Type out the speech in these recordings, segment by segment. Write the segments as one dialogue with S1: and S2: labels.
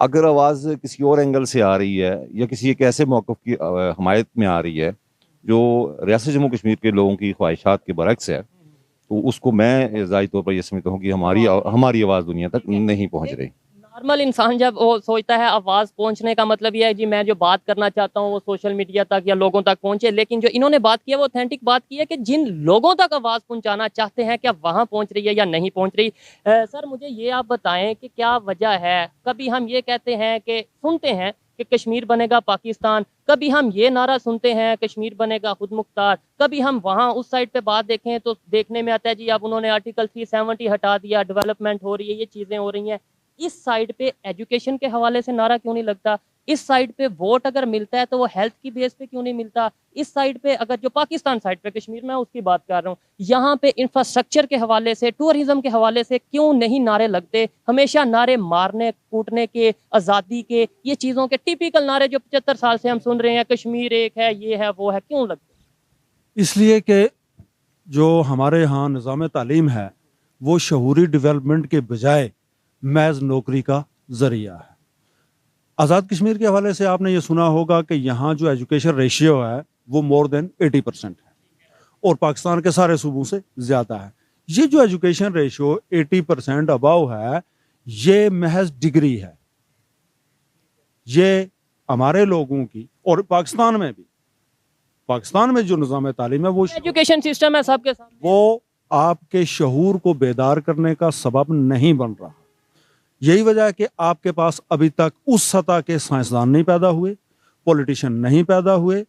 S1: اگر آواز کسی اور اینگل سے آ رہی ہے یا کسی ایک ایسے موقف کی حمایت میں آ رہی ہے جو ریاست جموں کشمیر کے لوگوں کی خواہشات کے برعکس ہے، تو اس کو میں ذاتی طور پر یہ سمجھتا ہوں کہ ہماری آواز دنیا تک نہیں پہنچ رہی۔
S2: نارمل انسان جب وہ سوچتا ہے آواز پہنچنے کا مطلب یہ ہے جی میں جو بات کرنا چاہتا ہوں وہ سوشل میڈیا تک یا لوگوں تک پہنچے، لیکن جو انہوں نے بات کی ہے وہ اوتھینٹک بات کی ہے کہ جن لوگوں تک آواز پہنچانا چاہتے ہیں کیا وہاں پہنچ رہی ہے یا نہیں پہنچ رہی۔ سر مجھے یہ آپ بتائیں کہ کیا وجہ ہے، کبھی ہم یہ کہتے ہیں کہ سنتے ہیں کہ کشمیر بنے گا پاکستان، کبھی ہم یہ نعرہ سنتے ہیں کشمیر بنے گا خود مختار، کبھی ہم وہاں اس سائڈ پہ بات دیکھیں تو دیکھنے میں آتا ہے جی اب انہوں نے آرٹیکل 370 ہٹا دیا، ڈیولپمنٹ ہو رہی ہے، یہ چیزیں ہو رہی ہیں۔ اس سائڈ پہ ایجوکیشن کے حوالے سے نعرہ کیوں نہیں لگتا؟ اس سائڈ پہ ووٹ اگر ملتا ہے تو وہ ہیلتھ کی بیس پہ کیوں نہیں ملتا؟ اس سائڈ پہ اگر جو پاکستان سائڈ پہ کشمیر میں اس کی بات کر رہا ہوں، یہاں پہ انفراسٹرکچر کے حوالے سے، ٹورزم کے حوالے سے کیوں نہیں نعرے لگتے؟ ہمیشہ نعرے مارنے کوٹنے کے، آزادی کے، یہ چیزوں کے ٹیپیکل نعرے جو 75 سال سے ہم سن رہے ہیں، کشمیر ایک ہے، یہ ہے وہ ہے، کیوں لگتے؟
S3: اس لیے کہ جو ہمارے ہاں نظام تعلیم ہے وہ شعوری ڈیولپمنٹ کے بجائے محض نوکری کا ذریعہ ہے۔ آزاد کشمیر کے حوالے سے آپ نے یہ سنا ہوگا کہ یہاں جو ایجوکیشن ریشیو ہے وہ مور دین 80% ہے اور پاکستان کے سارے صوبوں سے زیادہ ہے۔ یہ جو ایجوکیشن ریشیو 80% اباؤ ہے، یہ محض ڈگری ہے۔ یہ ہمارے لوگوں کی اور پاکستان میں جو نظام تعلیم ہے وہ
S2: ایجوکیشن سسٹم ہے سب کے سامنے،
S3: وہ آپ کے شعور کو بیدار کرنے کا سبب نہیں بن رہا۔ یہی وجہ ہے کہ آپ کے پاس ابھی تک اس سطح کے سائنسدان نہیں پیدا ہوئے، پولیٹیشین نہیں پیدا ہوئے،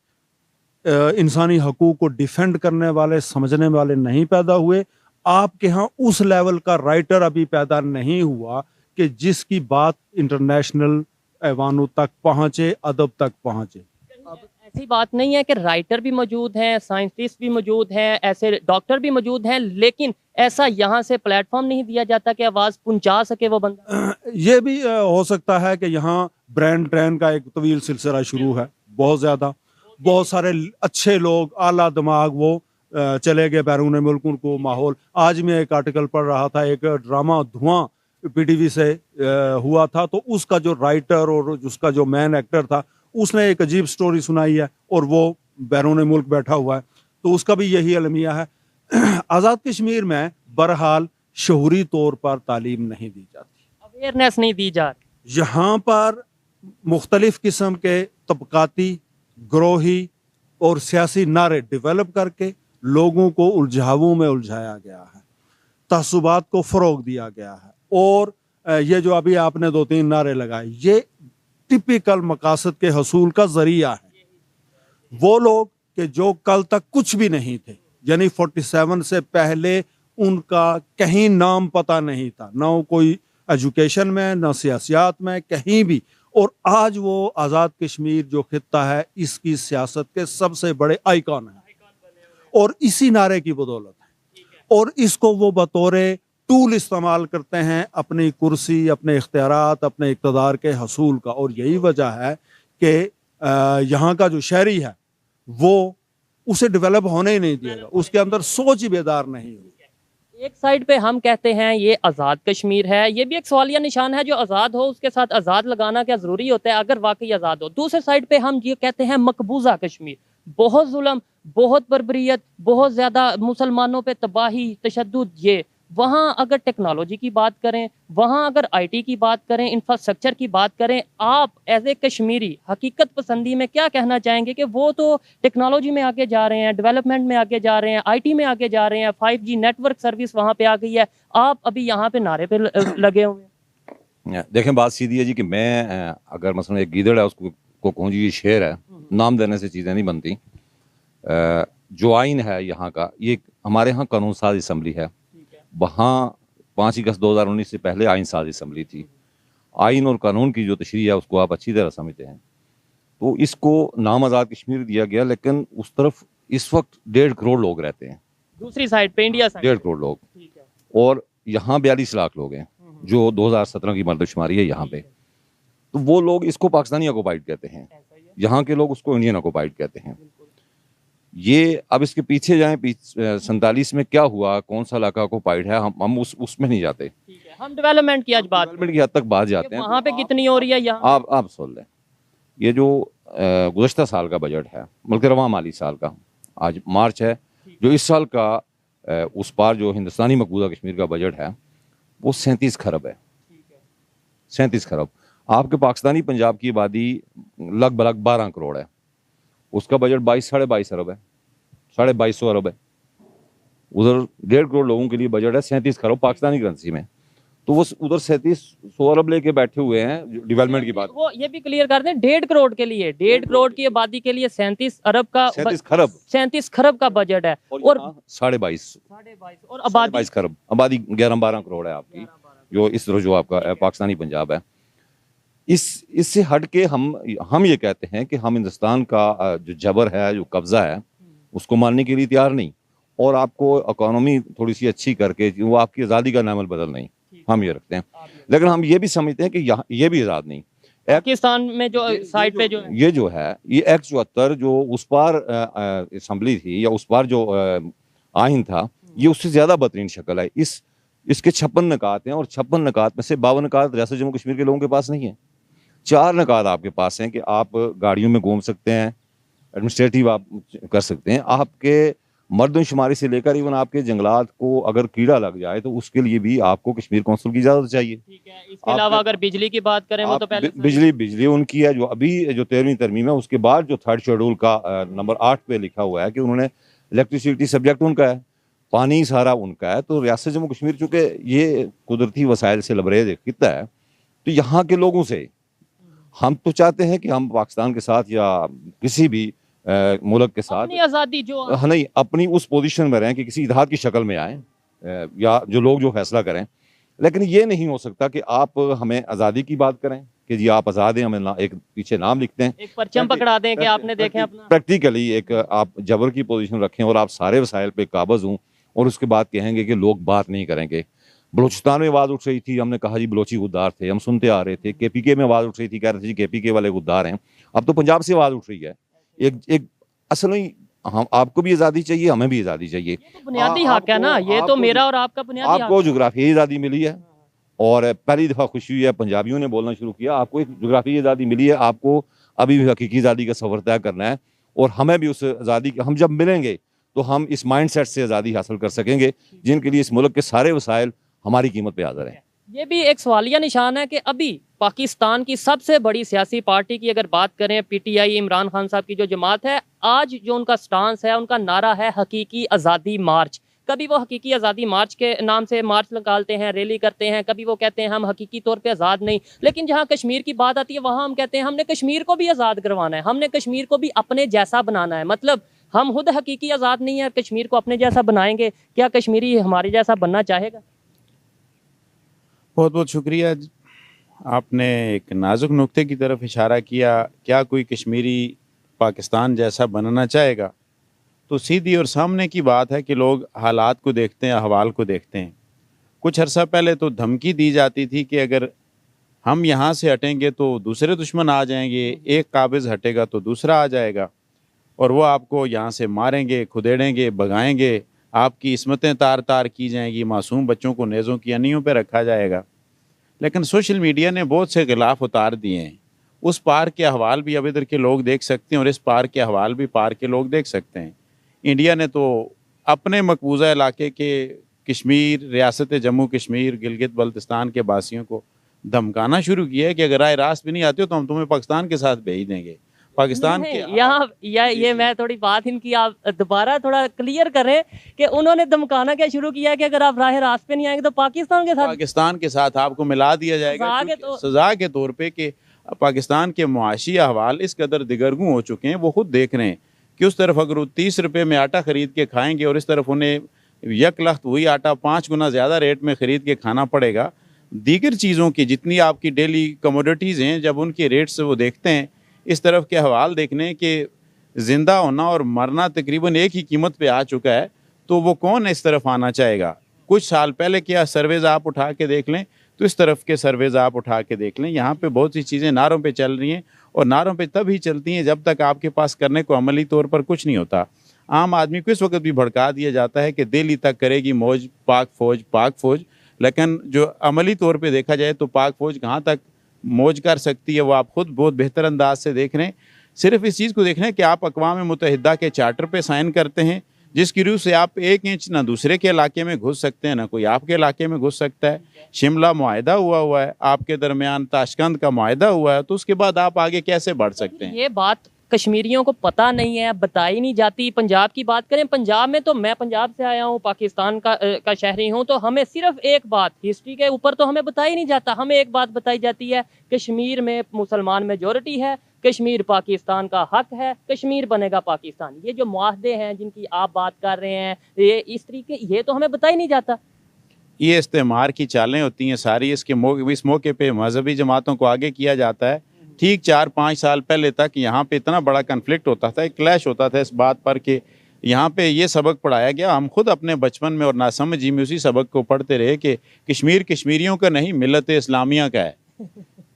S3: انسانی حقوق کو ڈیفینڈ کرنے والے سمجھنے والے نہیں پیدا ہوئے۔ آپ کے ہاں اس لیول کا رائٹر ابھی پیدا نہیں ہوا کہ جس کی بات انٹرنیشنل ایوانوں تک پہنچے، ادب تک پہنچے۔
S2: ایسی بات نہیں ہے کہ رائٹر بھی موجود ہیں، سائنٹسٹ بھی موجود ہیں، ایسے ڈاکٹر بھی موجود ہیں، لیکن ایسا یہاں سے پلیٹ فارم نہیں دیا جاتا کہ آواز پہنچا سکے وہ بندہ۔
S3: یہ بھی ہو سکتا ہے کہ یہاں برین ڈرین کا ایک طویل سلسلہ شروع ہے، بہت زیادہ، بہت سارے اچھے لوگ اعلیٰ دماغ وہ چلے گئے بیرون ملک، ان کو ماحول۔ آج میں ایک آرٹیکل پڑھ رہا تھا، ایک ڈرامہ دھواں پی ٹی وی سے ہوا تھا، تو اس کا جو رائٹر اور اس کا جو مین ایکٹر تھا اس نے ایک عجیب سٹوری سنائی ہے اور وہ بیرون ملک بیٹھا ہوا ہے، تو اس کا بھی یہی المیہ ہے۔ آزاد کشمیر میں بہرحال شعوری طور پر تعلیم نہیں دی جاتی،
S2: اویئرنیس نہیں دی جا رہی۔
S3: یہاں پر مختلف قسم کے طبقاتی، گروہی اور سیاسی نعرے ڈیولپ کر کے لوگوں کو الجھاؤوں میں الجھایا گیا ہے، تعصبات کو فروغ دیا گیا ہے، اور یہ جو ابھی آپ نے 2-3 نعرے لگائے، یہ ٹپیکل مقاصد کے حصول کا ذریعہ ہے۔ وہ لوگ کہ جو کل تک کچھ بھی نہیں تھے، یعنی 47 سے پہلے ان کا کہیں نام پتہ نہیں تھا، نہ کوئی ایجوکیشن میں، نہ سیاسیات میں، کہیں بھی، اور آج وہ آزاد کشمیر جو خطہ ہے اس کی سیاست کے سب سے بڑے آئیکن ہیں، اور اسی نعرے کی بدولت ہے، اور اس کو وہ بطور ٹول استعمال کرتے ہیں اپنی کرسی، اپنے اختیارات، اپنے اقتدار کے حصول کا۔ اور یہی وجہ ہے کہ یہاں کا جو شہری ہے وہ اسے ڈیولپ ہونے ہی نہیں دے گا، اس کے اندر سوچ ہی بیدار نہیں ہوگی۔
S2: ایک سائڈ پہ ہم کہتے ہیں یہ آزاد کشمیر ہے، یہ بھی ایک سوالیہ نشان ہے، جو آزاد ہو اس کے ساتھ آزاد لگانا کیا ضروری ہوتا ہے اگر واقعی آزاد ہو؟ دوسرے سائڈ پہ ہم یہ کہتے ہیں مقبوضہ کشمیر، بہت ظلم، بہت بربریت، بہت زیادہ مسلمانوں پہ تباہی، تشدد۔ یہ وہاں اگر ٹیکنالوجی کی بات کریں، وہاں اگر آئی ٹی کی بات کریں، انفراسٹرکچر کی بات کریں، آپ ایز اے کشمیری حقیقت پسندی میں کیا کہنا چاہیں گے کہ وہ تو ٹیکنالوجی میں آگے جا رہے ہیں، ڈیولپمنٹ میں آگے جا رہے ہیں، آئی ٹی میں آگے جا رہے ہیں، 5G نیٹ ورک سروس وہاں پہ آ گئی ہے، آپ ابھی یہاں پہ نعرے پہ لگے ہوئے ہیں؟
S1: دیکھیں بات سیدھی ہے جی کہ میں اگر مثلا ایک گیدڑ ہے اس کو کہوں جی یہ شعر ہے، نام دینے سے چیزیں نہیں بنتی۔ جو آئین ہے یہاں کا، یہ ہمارے ہاں قانون ساز اسمبلی ہے، وہاں 5 اگست 2019 سے پہلے آئین ساز اسمبلی تھی۔ آئین اور قانون کی جو تشریح ہے اس کو آپ اچھی طرح سمجھتے ہیں، تو اس کو نام آزاد کشمیر دیا گیا، لیکن اس طرف اس وقت 1.5 کروڑ لوگ رہتے ہیں،
S2: دوسری سائڈ پہ انڈیا سائڈ
S1: 1.5 کروڑ لوگ، اور یہاں 42 لاکھ لوگ ہیں جو 2017 کی مردم شماری ہے یہاں پہ، تو وہ لوگ اس کو پاکستانی آکوپائیڈ کہتے ہیں، یہاں کے لوگ اس کو انڈین آکوپائیڈ کہتے ہیں۔ یہ اب اس کے پیچھے جائیں 47 میں کیا ہوا, کون سا علاقہ آکوپائڈ ہے, ہم اس میں نہیں جاتے.
S2: ٹھیک ہے, ہم ڈیولپمنٹ کی آج بات
S1: ڈیولپمنٹ کی حد تک بات جاتے ہیں.
S2: وہاں پہ کتنی ہو رہی ہے یہاں؟
S1: آپ سن لیں, یہ جو گزشتہ سال کا بجٹ ہے, ملک رواں مالی سال کا, آج مارچ ہے, جو اس سال کا اس پار جو ہندوستانی مقبوضہ کشمیر کا بجٹ ہے وہ 37 خرب ہے. 37 خرب. آپ کے پاکستانی پنجاب کی آبادی لگ بھگ 12 کروڑ ہے, اس کا بجٹ 22-22.5 ارب ہے, 2250 ارب ہے. ادھر 1.5 کروڑ لوگوں کے لیے بجٹ ہے 37 خرب پاکستانی کرنسی میں, تو وہ ادھر 3700 ارب لے کے بیٹھے ہوئے ہیں ڈیولپمنٹ کی بات.
S2: وہ یہ بھی کلیئر کر دیں, 1.5 کروڑ کے لیے, 1.5 کروڑ کی آبادی کے لیے 37 ارب کا 37 خرب کا بجٹ ہے, اور
S1: 22.5
S2: اور آبادی
S1: 22 خرب آبادی 11-12 کروڑ ہے آپ کی, جو اس طرح جو آپ کا پاکستانی پنجاب ہے. اس سے ہٹ کے ہم یہ کہتے ہیں کہ ہم ہندوستان کا جو جبر ہے, جو قبضہ ہے, اس کو ماننے کے لیے تیار نہیں, اور آپ کو اکانومی تھوڑی سی اچھی کر کے وہ آپ کی آزادی کا نام البدل نہیں, ہم یہ رکھتے ہیں. لیکن ہم یہ بھی سمجھتے ہیں کہ یہ بھی آزاد نہیں.
S2: پاکستان میں جو سائٹ پہ
S1: یہ جو ہے یہ ایکٹ 74 جو اس پار اسمبلی تھی یا اس پار جو آئین تھا, یہ اس سے زیادہ بدترین شکل ہے. اس کے 56 نکات ہیں, اور 56 نکات میں سے 52 نکات ریاست جموں کشمیر کے لوگوں کے پاس نہیں ہیں. 4 نکات آپ کے پاس ہیں کہ آپ گاڑیوں میں گھوم سکتے ہیں, ایڈمنسٹریٹو آپ کر سکتے ہیں. آپ کے مردم شماری سے لے کر ایون آپ کے جنگلات کو اگر کیڑا لگ جائے تو اس کے لیے بھی آپ کو کشمیر کونسل کی اجازت چاہیے.
S2: اس کے علاوہ اگر بجلی کی بات کریں, وہ تو پہلے
S1: بجلی ان کی ہے, جو ابھی جو 13ویں ترمیم ہے اس کے بعد جو 3rd شیڈول کا نمبر 8 پہ لکھا ہوا ہے کہ انہوں نے الیکٹریسٹی سبجیکٹ ان کا ہے, پانی سارا ان کا ہے. تو ریاست جموں کشمیر چونکہ یہ قدرتی وسائل سے لبریز ایک خطہ ہے, تو یہاں کے لوگوں سے ہم تو چاہتے ہیں کہ ہم پاکستان کے ساتھ یا کسی بھی ملک کے ساتھ
S2: اپنی آزادی جو
S1: نہیں, اپنی اس پوزیشن میں رہیں کہ کسی اتحاد کی شکل میں آئیں, یا جو لوگ جو فیصلہ کریں. لیکن یہ نہیں ہو سکتا کہ آپ ہمیں آزادی کی بات کریں کہ جی آپ آزاد ہیں, ہمیں ایک پیچھے نام لکھتے ہیں,
S2: ایک پرچم پکڑا دیں کہ آپ نے دیکھیں اپنا
S1: پریکٹیکلی ایک آپ جبر کی پوزیشن رکھیں اور آپ سارے وسائل پہ قابض ہوں, اور اس کے بعد کہیں گے کہ لوگ بات نہیں کریں گے. بلوچستان میں آواز اٹھ رہی تھی, ہم نے کہا جی بلوچی غدار تھے, ہم سنتے آ رہے تھے. کے پی کے میں آواز اٹھ رہی تھی, کہہ رہے تھے جی KPK والے غدار ہیں. اب تو پنجاب سے آواز اٹھ رہی ہے. ایک اصل میں ہم آپ کو بھی آزادی چاہیے, ہمیں بھی آزادی چاہیے.
S2: بنیادی حق ہے نا, یہ تو میرا اور آپ کا بنیادی حق.
S1: آپ کو جغرافیائی آزادی ملی ہے, اور پہلی دفعہ خوشی ہوئی ہے پنجابیوں نے بولنا شروع کیا, آپ کو ایک جغرافیائی آزادی ملی ہے. آپ کو ابھی بھی حقیقی آزادی کا سفر طے کرنا ہے, اور ہمیں بھی اس آزادی ہم جب ملیں گے تو ہم اس مائنڈ سیٹ سے آزادی حاصل کر سکیں گے جن کے لیے اس ملک کے سارے وسائل ہماری قیمت پہ حاضر ہیں.
S2: یہ بھی ایک سوالیہ نشان ہے کہ ابھی پاکستان کی سب سے بڑی سیاسی پارٹی کی اگر بات کریں, PTI, عمران خان صاحب کی جو جماعت ہے, آج جو ان کا سٹانس ہے, ان کا نعرہ ہے حقیقی آزادی مارچ. کبھی وہ حقیقی آزادی مارچ کے نام سے مارچ نکالتے ہیں, ریلی کرتے ہیں, کبھی وہ کہتے ہیں ہم حقیقی طور پہ آزاد نہیں. لیکن جہاں کشمیر کی بات آتی ہے وہاں ہم کہتے ہیں ہم نے کشمیر کو بھی آزاد کروانا ہے, ہم نے کشمیر کو بھی اپنے جیسا بنانا ہے. مطلب ہم خود حقیقی آزاد نہیں ہیں, کشمیر کو اپنے جیسا بنائیں گے. کیا کشمیری ہمارے جیسا بننا چاہے گا؟
S4: بہت بہت شکریہ. آپ نے ایک نازک نقطے کی طرف اشارہ کیا, کیا کوئی کشمیری پاکستان جیسا بننا چاہے گا؟ تو سیدھی اور سامنے کی بات ہے کہ لوگ حالات کو دیکھتے ہیں, احوال کو دیکھتے ہیں. کچھ عرصہ پہلے تو دھمکی دی جاتی تھی کہ اگر ہم یہاں سے ہٹیں گے تو دوسرے دشمن آ جائیں گے, ایک قابض ہٹے گا تو دوسرا آ جائے گا, اور وہ آپ کو یہاں سے ماریں گے, کھدیڑیں گے, بگائیں گے, آپ کی عصمتیں تار تار کی جائیں گی, معصوم بچوں کو نیزوں کی انیوں پہ رکھا جائے گا. لیکن سوشل میڈیا نے بہت سے غلاف اتار دیے ہیں. اس پار کے احوال بھی اب ادھر کے لوگ دیکھ سکتے ہیں, اور اس پار کے احوال بھی پار کے لوگ دیکھ سکتے ہیں. انڈیا نے تو اپنے مقبوضہ علاقے کے کشمیر, ریاست جموں کشمیر, گلگت بلتستان کے باسیوں کو دھمکانا شروع کیا ہے کہ اگر رائے راست بھی نہیں آتے ہو تو ہم تمہیں پاکستان کے ساتھ بھیج دیں گے. پاکستان کے
S2: یہاں یہ میں تھوڑی بات ان کی آپ دوبارہ تھوڑا کلیئر کریں کہ انہوں نے دھمکانا کیا شروع کیا کہ اگر آپ راہ راست پہ نہیں آئیں گے تو پاکستان کے ساتھ آپ کو ملا دیا جائے گا سزا کے طور پہ. کہ پاکستان کے معاشی احوال اس قدر دگرگوں ہو چکے ہیں, وہ خود دیکھ رہے ہیں کہ اس طرف اگر وہ 30 روپے میں آٹا خرید کے کھائیں گے اور اس طرف انہیں یک لخت وہی آٹا 5 گنا زیادہ ریٹ میں خرید کے کھانا پڑے گا. دیگر چیزوں کی جتنی آپ کی ڈیلی کموڈیٹیز ہیں, جب ان کے ریٹ سے وہ دیکھتے ہیں, اس طرف کے حوال دیکھنے کہ زندہ ہونا اور مرنا تقریباً ایک ہی قیمت پہ آ چکا ہے, تو وہ کون اس طرف آنا چاہے گا؟ کچھ سال پہلے کیا سرویز آپ اٹھا کے دیکھ لیں, تو اس طرف کے سرویز آپ اٹھا کے دیکھ لیں, یہاں پہ بہت سی چیزیں نعروں پہ چل رہی ہیں, اور نعروں پہ تب ہی چلتی ہیں جب تک آپ کے پاس کرنے کو عملی طور پر کچھ نہیں ہوتا.
S4: عام آدمی کو اس وقت بھی بھڑکا دیا جاتا ہے کہ دہلی تک کرے گی موج پاک فوج، لیکن جو عملی طور پہ دیکھا جائے تو پاک فوج کہاں تک موج کر سکتی ہے وہ آپ خود بہت بہتر انداز سے دیکھ رہے ہیں۔ صرف اس چیز کو دیکھ رہے ہیں کہ آپ اقوام متحدہ کے چارٹر پہ سائن کرتے ہیں جس کی روح سے آپ 1 انچ نہ دوسرے کے علاقے میں گھس سکتے ہیں، نہ کوئی آپ کے علاقے میں گھس سکتا ہے۔ شملہ معاہدہ ہوا ہے آپ کے درمیان، تاشقند کا معاہدہ ہوا ہے، تو اس کے بعد آپ آگے کیسے بڑھ سکتے ہیں؟
S2: یہ بات کشمیریوں کو پتہ نہیں ہے، بتائی نہیں جاتی۔ پنجاب کی بات کریں، پنجاب میں تو میں پنجاب سے آیا ہوں، پاکستان کا شہری ہوں، تو ہمیں صرف ایک بات ہسٹری کے اوپر تو ہمیں بتائی نہیں جاتا، ہمیں ایک بات بتائی جاتی ہے کشمیر میں مسلمان میجورٹی ہے، کشمیر پاکستان کا حق ہے، کشمیر بنے گا پاکستان۔ یہ جو معاہدے ہیں جن کی آپ بات کر رہے ہیں، یہ اس طریقے یہ تو ہمیں بتائی نہیں جاتا۔
S4: یہ استعمار کی چالیں ہوتی ہیں ساری، اس موقع پہ مذہبی جماعتوں کو آگے کیا جاتا ہے۔ ٹھیک 4-5 سال پہلے تک یہاں پہ اتنا بڑا کنفلکٹ ہوتا تھا، ایک کلیش ہوتا تھا اس بات پر کہ یہاں پہ یہ سبق پڑھایا گیا، ہم خود اپنے بچپن میں اور ناسمجھی میں اسی سبق کو پڑھتے رہے کہ کشمیر کشمیریوں کا نہیں، ملت اسلامیہ کا ہے۔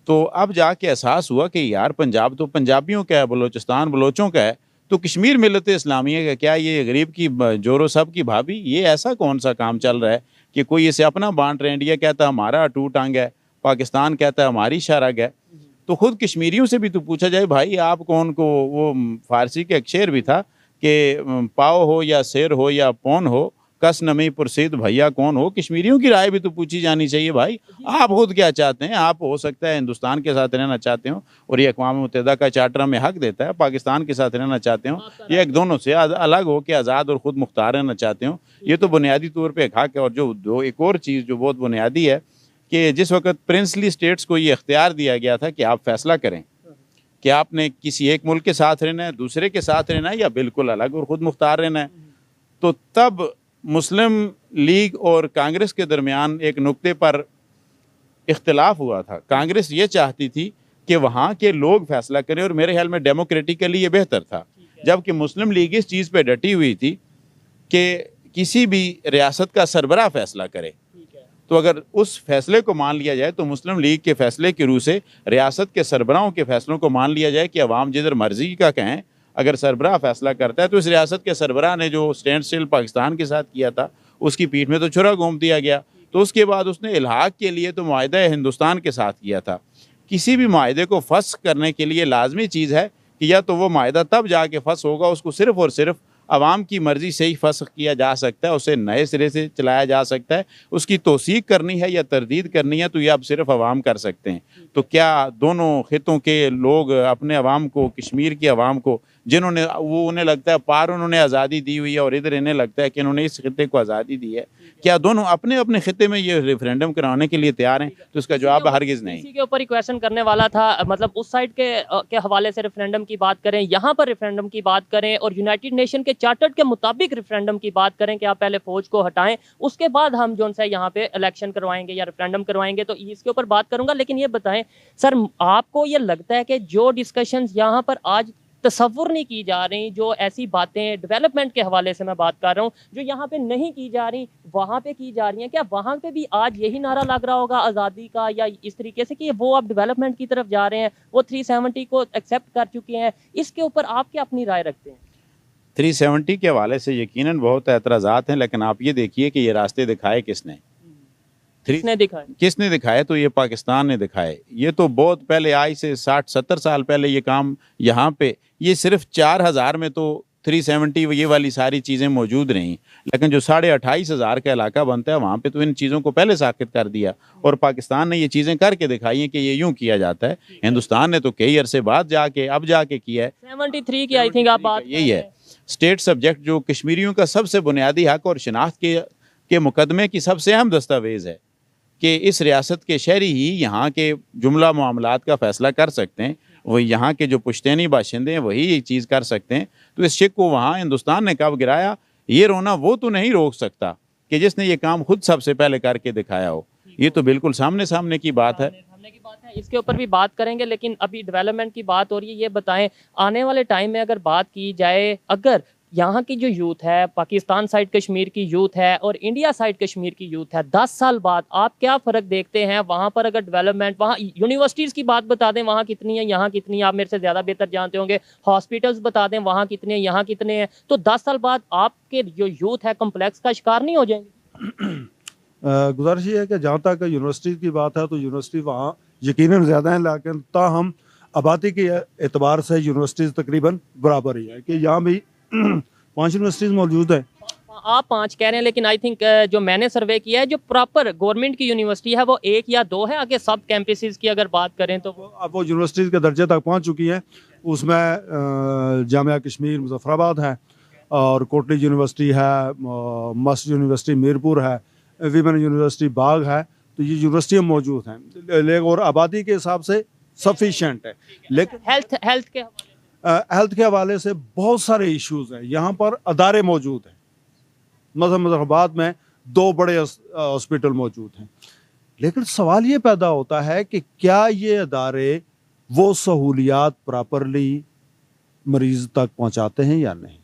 S4: تو اب جا کے احساس ہوا کہ یار پنجاب تو پنجابیوں کا ہے، بلوچستان بلوچوں کا ہے، تو کشمیر ملت اسلامیہ کا کیا؟ یہ غریب کی جورو سب کی بھابھی، یہ ایسا کون سا کام چل رہا ہے کہ کوئی اسے اپنا بانٹ رہے ہیں؟ انڈیا کہتا ہے ہمارا اٹوٹ انگ ہے، پاکستان کہتا ہے ہماری شرگ ہے۔ تو خود کشمیریوں سے بھی تو پوچھا جائے بھائی آپ کون کو؟ وہ فارسی کے ایک شعر بھی تھا کہ پاؤ ہو یا سیر ہو یا پون ہو، کس نمی پرسید بھیا کون ہو۔ کشمیریوں کی رائے بھی تو پوچھی جانی چاہیے بھائی، آپ خود کیا چاہتے ہیں؟ آپ ہو سکتا ہے ہندوستان کے ساتھ رہنا چاہتے ہوں اور یہ اقوام متحدہ کا چارٹر ہمیں حق دیتا ہے، پاکستان کے ساتھ رہنا چاہتے ہوں، یہ ایک دونوں سے الگ ہو کے آزاد اور خود مختار رہنا چاہتے ہوں، یہ تو بنیادی طور پہ ایک حق ہے۔ اور جو ایک اور چیز جو بہت بنیادی ہے کہ جس وقت پرنسلی سٹیٹس کو یہ اختیار دیا گیا تھا کہ آپ فیصلہ کریں کہ آپ نے کسی ایک ملک کے ساتھ رہنا ہے، دوسرے کے ساتھ رہنا ہے، یا بالکل الگ اور خود مختار رہنا ہے، تو تب مسلم لیگ اور کانگریس کے درمیان ایک نقطے پر اختلاف ہوا تھا۔ کانگریس یہ چاہتی تھی کہ وہاں کے لوگ فیصلہ کریں، اور میرے خیال میں ڈیموکریٹیکلی یہ بہتر تھا، جبکہ مسلم لیگ اس چیز پہ ڈٹی ہوئی تھی کہ کسی بھی ریاست کا سربراہ فیصلہ کرے۔ تو اگر اس فیصلے کو مان لیا جائے تو مسلم لیگ کے فیصلے کی روح سے ریاست کے سربراہوں کے فیصلوں کو مان لیا جائے کہ عوام جدھر مرضی کا کہیں، اگر سربراہ فیصلہ کرتا ہے تو اس ریاست کے سربراہ نے جو سٹینڈ سٹل پاکستان کے ساتھ کیا تھا اس کی پیٹھ میں تو چھرا گھوم دیا گیا۔ تو اس کے بعد اس نے الحاق کے لیے تو معاہدہ ہندوستان کے ساتھ کیا تھا۔ کسی بھی معاہدے کو فسخ کرنے کے لیے لازمی چیز ہے کہ یا تو وہ معاہدہ تب جا کے فسخ ہوگا، اس کو صرف اور صرف عوام کی مرضی سے ہی فسخ کیا جا سکتا ہے، اسے نئے سرے سے چلایا جا سکتا ہے، اس کی توثیق کرنی ہے یا تردید کرنی ہے تو یہ اب صرف عوام کر سکتے ہیں۔ تو کیا دونوں خطوں کے لوگ اپنے عوام کو، کشمیر کی عوام کو، جنہوں نے وہ انہیں لگتا ہے پار انہوں نے آزادی دی ہوئی ہے اور ادھر انہیں لگتا ہے کہ انہوں نے اس خطے کو آزادی دی ہے، کیا دونوں اپنے اپنے خطے میں یہ ریفرینڈم کرانے کے لیے تیار ہیں؟ تو اس کا جواب ہرگز نہیں۔
S2: اسی کے اوپر ہی کویشچن کرنے والا تھا، مطلب اس سائڈ کے حوالے سے ریفرینڈم کی بات کریں، یہاں پر ریفرینڈم کی بات کریں، اور یونائٹڈ نیشن کے چارٹر کے مطابق ریفرینڈم کی بات کریں کہ آپ پہلے فوج کو ہٹائیں، اس کے بعد ہم جو ہے یہاں پہ الیکشن کروائیں گے یا ریفرینڈم کروائیں گے، تو اس کے اوپر بات کروں گا۔ لیکن یہ بتائیں سر، آپ کو یہ لگتا ہے کہ جو ڈسکشنز یہاں پر آج تصور نہیں کی جا رہی، جو ایسی باتیں ڈیولپمنٹ کے حوالے سے میں بات کر رہا ہوں، جو یہاں پہ نہیں کی جا رہی وہاں پہ کی جا رہی ہیں، کیا وہاں پہ بھی آج یہی نعرہ لگ رہا ہوگا آزادی کا، یا اس طریقے سے کہ وہ اب ڈیولپمنٹ کی طرف جا رہے ہیں، وہ 370 کو ایکسیپٹ کر چکے ہیں؟ اس کے اوپر آپ کیا اپنی رائے رکھتے ہیں؟
S4: 370 کے حوالے سے یقیناً بہت اعتراضات ہیں، لیکن آپ یہ دیکھیے کہ یہ راستے دکھائے کس نے؟ کس نے دکھائے؟ تو یہ پاکستان نے دکھائے۔ یہ تو بہت پہلے، آج سے 60-70 سال پہلے یہ کام یہاں پہ، یہ صرف 4000 میں تو 370 یہ والی ساری چیزیں موجود رہیں، لیکن جو 28,500 کا علاقہ بنتا ہے وہاں پہ تو ان چیزوں کو پہلے ساخت کر دیا، اور پاکستان نے یہ چیزیں کر کے دکھائی ہیں کہ یہ یوں کیا جاتا ہے۔ ہندوستان نے تو کئی عرصے بعد اب جا کے کیا ہے۔
S2: 73 کی آئی تھنک آپ بات
S4: یہی ہے اسٹیٹ سبجیکٹ، جو کشمیریوں کا سب سے بنیادی حق اور شناخت کے مقدمے کی سب سے اہم دستاویز ہے کہ اس ریاست کے شہری ہی یہاں کے جملہ معاملات کا فیصلہ کر سکتے ہیں، وہ یہاں کے جو پشتینی باشندے ہیں وہی یہ چیز کر سکتے ہیں۔ تو اس شک کو وہاں ہندوستان نے کب گرایا؟ یہ رونا وہ تو نہیں روک سکتا کہ جس نے یہ کام خود سب سے پہلے کر کے دکھایا ہو، یہ تو بالکل سامنے کی بات ہے۔
S2: اس کے اوپر بھی بات کریں گے، لیکن ابھی ڈیولپمنٹ کی بات ہو رہی ہے۔ یہ بتائیں آنے والے ٹائم میں اگر بات کی جائے، اگر یہاں کی جو یوتھ ہے، پاکستان سائڈ کشمیر کی یوتھ ہے اور انڈیا سائڈ کشمیر کی یوتھ ہے، 10 سال بعد آپ کیا فرق دیکھتے ہیں؟ وہاں پر اگر ڈیولپمنٹ، وہاں یونیورسٹیز کی بات بتا دیں وہاں کتنی ہیں، یہاں کتنی ہیں، آپ میرے سے زیادہ بہتر جانتے ہوں گے، ہاسپٹلز بتا دیں وہاں کتنے ہیں، یہاں کتنے ہیں، تو 10 سال بعد آپ کے جو یوتھ ہے کمپلیکس کا شکار نہیں ہو جائیں گے؟
S3: گزارش یہ ہے کہ جہاں تک یونیورسٹی کی بات ہے تو یونیورسٹی وہاں یقیناً زیادہ ہیں، لیکن تاہم آبادی کے اعتبار سے یونیورسٹیز تقریباً برابر ہی ہے کہ یہاں بھی 5 یونیورسٹیز موجود ہیں.
S2: آپ 5 کہہ رہے ہیں لیکن آئی تھنک جو میں نے سروے کیا ہے جو پراپر گورنمنٹ کی یونیورسٹی ہے وہ 1 یا 2 ہے. آگے سب کیمپسز کی اگر بات کریں تو
S3: اب وہ یونیورسٹیز کے درجے تک پہنچ چکی ہیں. اس میں جامعہ کشمیر مظفر آباد ہے اور کوٹلی یونیورسٹی ہے، مسٹ یونیورسٹی میرپور ہے، ویمن یونیورسٹی باغ ہے. تو یہ یونیورسٹیاں موجود ہیں اور آبادی کے حساب سے سفیشینٹ ہے. لیکن ہیلتھ کے حوالے سے بہت سارے ایشوز ہیں. یہاں پر ادارے موجود ہیں. مظفر آباد میں 2 بڑے ہاسپٹل موجود ہیں، لیکن سوال یہ پیدا ہوتا ہے کہ کیا یہ ادارے وہ سہولیات پراپرلی مریض تک پہنچاتے ہیں یا نہیں؟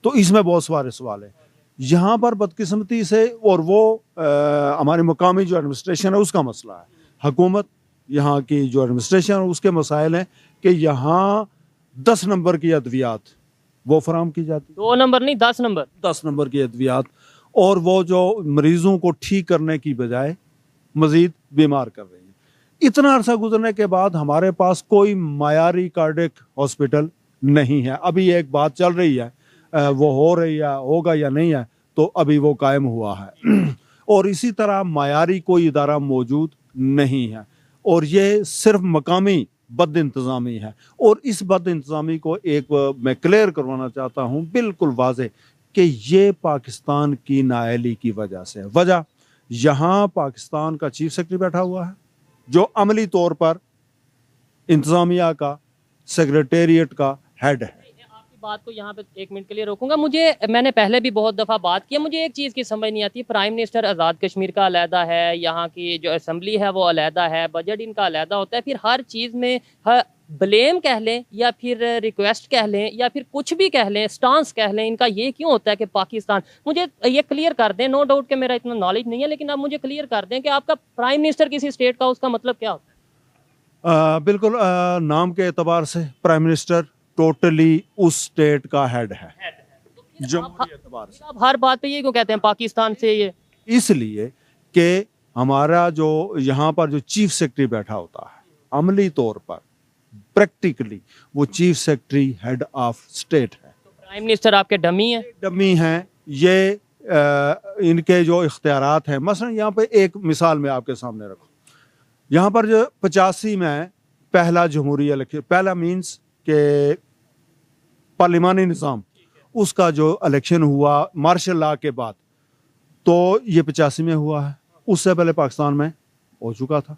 S3: تو اس میں بہت سارے سوال ہیں. یہاں پر بدقسمتی سے، اور وہ ہماری مقامی جو ایڈمنسٹریشن ہے اس کا مسئلہ ہے. حکومت یہاں کی جو ایڈمنسٹریشن ہے اس کے مسائل ہیں کہ یہاں 10 نمبر کی ادویات وہ فراہم کی جاتی،
S2: 2 نمبر نہیں 10 نمبر
S3: 10 نمبر کی ادویات، اور وہ جو مریضوں کو ٹھیک کرنے کی بجائے مزید بیمار کر رہی ہیں. اتنا عرصہ گزرنے کے بعد ہمارے پاس کوئی معیاری کارڈک ہاسپٹل نہیں ہے. ابھی ایک بات چل رہی ہے، وہ ہو رہی ہے، ہوگا یا نہیں ہے، تو ابھی وہ قائم ہوا ہے. اور اسی طرح معیاری کوئی ادارہ موجود نہیں ہے، اور یہ صرف مقامی بد انتظامی ہے. اور اس بد انتظامی کو ایک میں کلیئر کروانا چاہتا ہوں بالکل واضح کہ یہ پاکستان کی نااہلی کی وجہ سے. وجہ یہاں پاکستان کا چیف سیکرٹری بیٹھا ہوا ہے جو عملی طور پر انتظامیہ کا، سیکریٹریٹ کا ہیڈ ہے.
S2: بات کو یہاں پہ 1 منٹ کے لیے روکوں گا. میں نے پہلے بھی بہت دفعہ بات کی، مجھے ایک چیز کی سمجھ نہیں آتی. پرائم منسٹر آزاد کشمیر کا علیحدہ ہے، یہاں کی جو اسمبلی ہے وہ علیحدہ ہے، بجٹ ان کا علیحدہ ہوتا ہے، پھر ہر چیز میں بلیم کہہ لیں یا پھر ریکویسٹ کہہ لیں یا پھر کچھ بھی کہہ لیں، سٹانس کہہ لیں، ان کا یہ کیوں ہوتا ہے کہ پاکستان، مجھے یہ کلیئر کر دیں. نو ڈاؤٹ کہ میرا اتنا نالج نہیں ہے، لیکن آپ مجھے کلیئر کر دیں کہ آپ کا پرائم منسٹر کسی اسٹیٹ کا، اس کا مطلب کیا ہوتا ہے؟
S3: بالکل نام کے اعتبار سے پرائم منسٹر ٹوٹلی اس اسٹیٹ کا ہیڈ ہے. جمہوری اعتبار سے
S2: آپ ہر بات پہ یہ کیوں کہتے ہیں پاکستان سے؟ یہ
S3: اس لیے کہ ہمارا جو یہاں پر جو چیف سیکرٹری بیٹھا ہوتا ہے، عملی طور پر پریکٹیکلی وہ chief secretary head of state ہے.
S2: پرائم منسٹر آپ کے ڈمی ہیں؟
S3: ڈمی ہیں. یہ ان کے جو اختیارات ہیں، مثلا یہاں پہ ایک مثال میں آپ کے سامنے رکھوں. یہاں پر جو 85 میں پہلا جمہوری الیکشن، پہلا مینس کہ پارلیمانی نظام، اس کا جو الیکشن ہوا مارشل لا کے بعد، تو یہ 85 میں ہوا ہے. اس سے پہلے پاکستان میں ہو چکا تھا،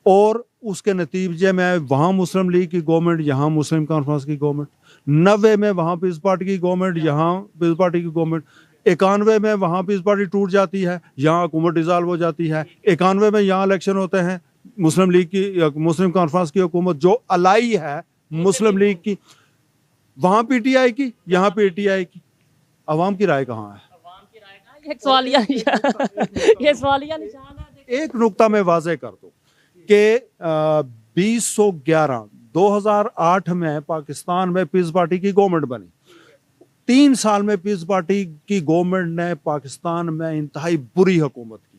S3: اور اس کے نتیجے میں وہاں مسلم لیگ کی گورنمنٹ، یہاں مسلم کانفرنس کی گورنمنٹ. 90 میں وہاں پیپلز پارٹی کی گورنمنٹ، یہاں پیپلز پارٹی کی گورنمنٹ. 91 میں وہاں پیپلز پارٹی ٹوٹ جاتی ہے، یہاں حکومت ڈیزالو ہو جاتی ہے. 91 میں یہاں الیکشن ہوتے ہیں، مسلم لیگ کی، مسلم کانفرنس کی حکومت جو الائی ہے مسلم لیگ کی، وہاں پی ٹی آئی کی، یہاں پی ٹی آئی کی. عوام کی رائے کہاں ہے؟
S2: یہ سوالیہ نشان ہے.
S3: ایک نقطہ میں واضح کر دوں کہ 2008 میں پاکستان میں پیپلز پارٹی کی گورنمنٹ بنی. 3 سال میں پیپلز پارٹی کی گورنمنٹ نے پاکستان میں انتہائی بری حکومت کی.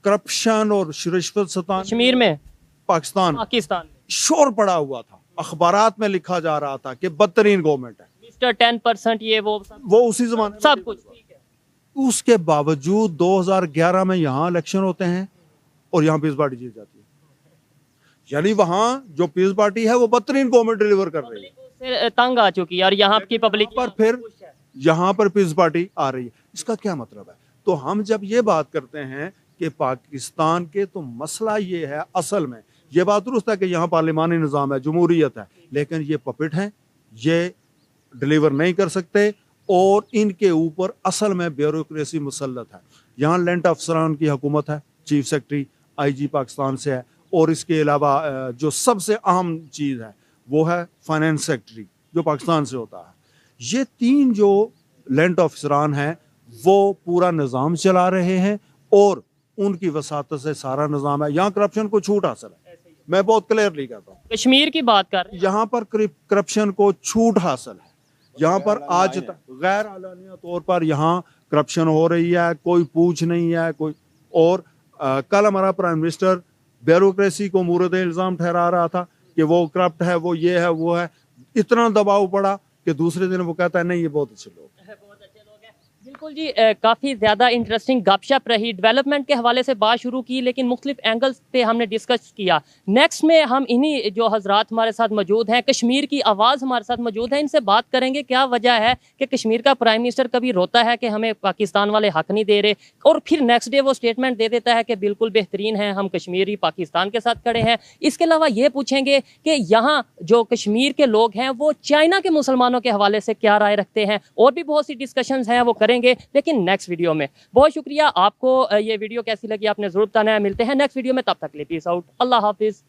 S3: کرپشن اور رشوت ستانی
S2: کشمیر میں،
S3: پاکستان شور پڑا ہوا تھا. اخبارات میں لکھا جا رہا تھا کہ بدترین گورنمنٹ ہے،
S2: مسٹر 10% یہ
S3: وہ اسی زمانے
S2: سب کچھ.
S3: اس کے باوجود 2011 میں یہاں الیکشن ہوتے ہیں اور یہاں پیپلز پارٹی جیت جاتی ہے. یعنی وہاں جو پیپلز پارٹی ہے وہ بدترین گورنمنٹ ڈیلیور کر رہی ہے،
S2: تنگ آ چکی ہے، اور یہاں کی پبلک
S3: پر پھر یہاں پر پیپلز پارٹی آ رہی ہے. اس کا کیا مطلب ہے؟ تو ہم جب یہ بات کرتے ہیں کہ پاکستان کے تو مسئلہ یہ ہے، اصل میں یہ بات درست ہے کہ یہاں پارلیمانی نظام ہے، جمہوریت ہے، لیکن یہ پپٹ ہیں، یہ ڈیلیور نہیں کر سکتے، اور ان کے اوپر اصل میں بیوروکریسی مسلط ہے. یہاں لینٹ افسران کی حکومت ہے، چیف سیکرٹری آئی جی پاکستان سے ہے، اور اس کے علاوہ جو سب سے اہم چیز ہے وہ ہے فائنانس سیکرٹری جو پاکستان سے ہوتا ہے. یہ 3 جو لینڈ آفیسران ہیں وہ پورا نظام چلا رہے ہیں اور ان کی وساطت سے سارا نظام ہے. یہاں کرپشن کو چھوٹ حاصل ہے, میں بہت کلیئرلی کہتا ہوں.
S2: کشمیر کی بات کر رہے ہیں,
S3: یہاں پر کرپشن کو چھوٹ حاصل ہے. یہاں پر آج غیر اعلانیہ طور پر یہاں کرپشن ہو رہی ہے, کوئی پوچھ نہیں ہے کوئی. اور کل ہمارا پرائم منسٹر بیوروکریسی کو مورد الزام ٹھہرا رہا تھا کہ وہ کرپٹ ہے, وہ یہ ہے, وہ ہے. اتنا دباؤ پڑا کہ دوسرے دن وہ کہتا ہے نہیں یہ بہت اچھے لوگ.
S2: بالکل جی, کافی زیادہ انٹرسٹنگ گپ شپ رہی. ڈیولپمنٹ کے حوالے سے بات شروع کی لیکن مختلف اینگلز پہ ہم نے ڈسکس کیا. نیکسٹ میں ہم انہی جو حضرات ہمارے ساتھ موجود ہیں, کشمیر کی آواز ہمارے ساتھ موجود ہے, ان سے بات کریں گے کیا وجہ ہے کہ کشمیر کا پرائم منسٹر کبھی روتا ہے کہ ہمیں پاکستان والے حق نہیں دے رہے, اور پھر نیکسٹ ڈے وہ اسٹیٹمنٹ دے دیتا ہے کہ بالکل بہترین ہے, ہم کشمیری پاکستان کے ساتھ کھڑے ہیں. اس کے علاوہ یہ پوچھیں گے کہ یہاں جو کشمیر کے لوگ ہیں وہ چائنا کے مسلمانوں کے حوالے سے کیا رائے رکھتے ہیں, اور بھی بہت سی ڈسکشنز ہیں وہ کریں گے لیکن نیکسٹ ویڈیو میں. بہت شکریہ. آپ کو یہ ویڈیو کیسی لگی آپ نے ضرور بتانا ہے. ملتے ہیں نیکسٹ ویڈیو میں, تب تک کے لیے پیس آؤٹ. اللہ حافظ.